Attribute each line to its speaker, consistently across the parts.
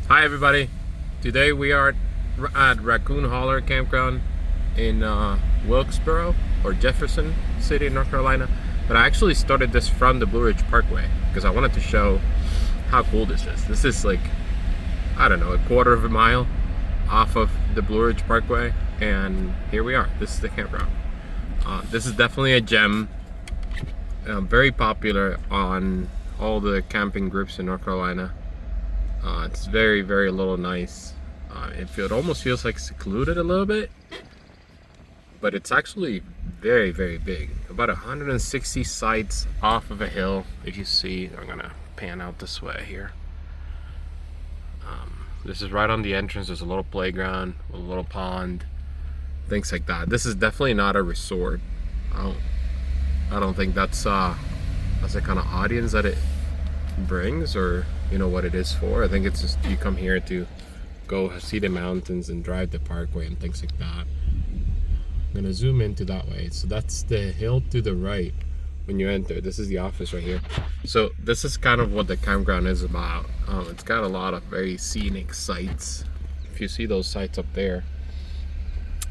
Speaker 1: Hi everybody. Today we are at Raccoon Holler Campground in Wilkesboro or Jefferson City, North Carolina. But I actually started this from the Blue Ridge Parkway because I wanted to show how cool this is. This is like, I don't know, a quarter of a mile off of the Blue Ridge Parkway, and here we are. This is the campground. This is definitely a gem. Very popular on all the camping groups in North Carolina. It's very, very little nice. It almost feels like secluded a little bit, but it's actually very, very big. About 160 sites off of a hill. If you see, I'm gonna pan out this way here. This is right on the entrance. There's a little playground, a little pond, things like that. This is definitely not a resort. I don't think that's the kind of audience that it brings, or you know what it is for. I think it's just you come here to go see the mountains and drive the parkway and things like that. I'm gonna zoom into that way. So that's the hill to the right when you enter. This is the office right here. So this is kind of what the campground is about. It's got a lot of very scenic sites. If you see those sites up there,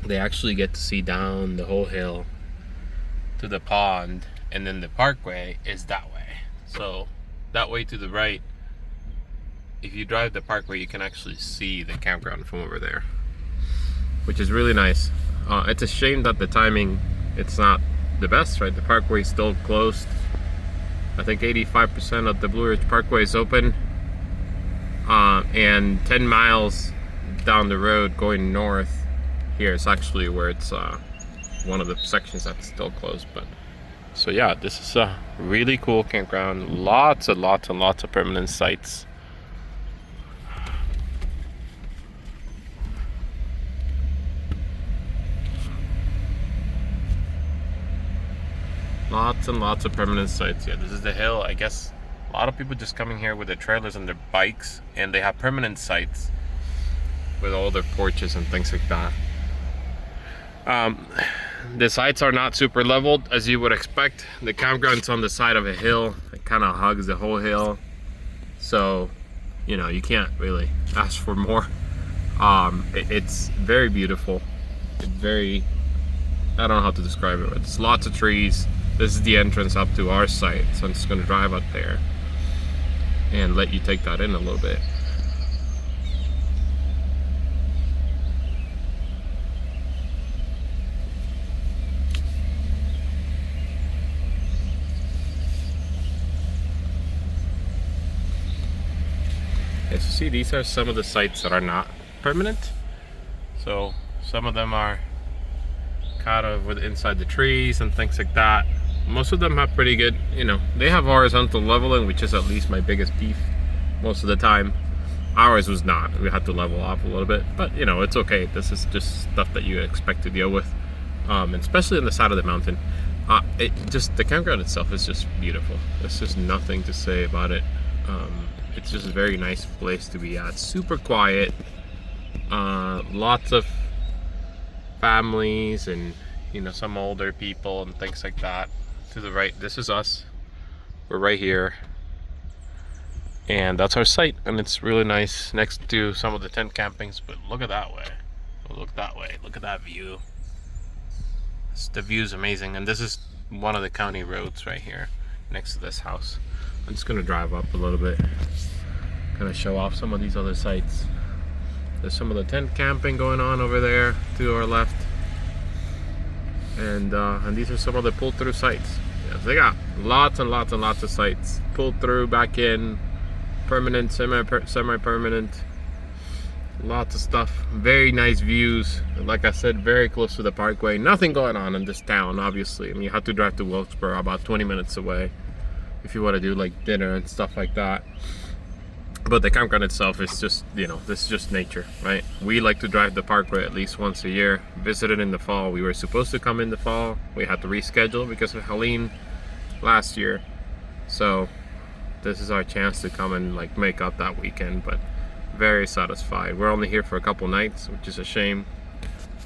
Speaker 1: they actually get to see down the whole hill to the pond, and then the parkway is that way. So that way to the right, if you drive the parkway, you can actually see the campground from over there, which is really nice. It's a shame that the timing, it's not the best, right? The parkway is still closed. I think 85% of the Blue Ridge Parkway is open, and 10 miles down the road going north here is actually where it's one of the sections that's still closed. But so yeah, this is a really cool campground. Lots and lots and lots of permanent sites. Lots and lots of permanent sites. Yeah, this is the hill. I guess a lot of people just coming here with their trailers and their bikes, and they have permanent sites with all their porches and things like that. The sites are not super leveled, as you would expect. The campground's on the side of a hill. It kind of hugs the whole hill, so you know you can't really ask for more. It's very beautiful. It's very, I don't know how to describe it, but it's lots of trees. This is the entrance up to our site, so I'm just going to drive up there and let you take that in a little bit. As you see, these are some of the sites that are not permanent. So some of them are kind of with inside the trees and things like that. Most of them have pretty good, you know, they have horizontal leveling, which is at least my biggest beef most of the time. Ours was not. We had to level off a little bit, but you know, it's okay. This is just stuff that you expect to deal with, especially on the side of the mountain. The campground itself is just beautiful. There's just nothing to say about it. It's just a very nice place to be at. Super quiet. Lots of families and, you know, some older people and things like that. To the right, this is us. We're right here, and that's our site, and it's really nice next to some of the tent campings. But look at that way. Look that way. Look at that view. The view is amazing, and this is one of the county roads right here next to this house. I'm just gonna drive up a little bit, kind of show off some of these other sites. There's some of the tent camping going on over there to our left, and these are some of the pull-through sites. Yeah, so they got lots and lots and lots of sites. Pull through, back in, permanent, semi-permanent, lots of stuff. Very nice views. Like I said, very close to the parkway. Nothing going on in this town, obviously. I mean, you have to drive to Wilkesboro, about 20 minutes away, if you want to do like dinner and stuff like that. But the campground itself is just, you know, this is just nature, right? We like to drive the parkway at least once a year. Visited in the fall. We were supposed to come in the fall. We had to reschedule because of Helene last year. So this is our chance to come and like make up that weekend, but very satisfied. We're only here for a couple nights, which is a shame,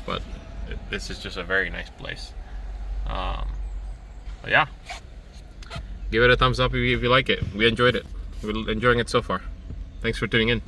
Speaker 1: but this is just a very nice place. But yeah, give it a thumbs up if you like it. We enjoyed it. We're enjoying it so far. Thanks for tuning in.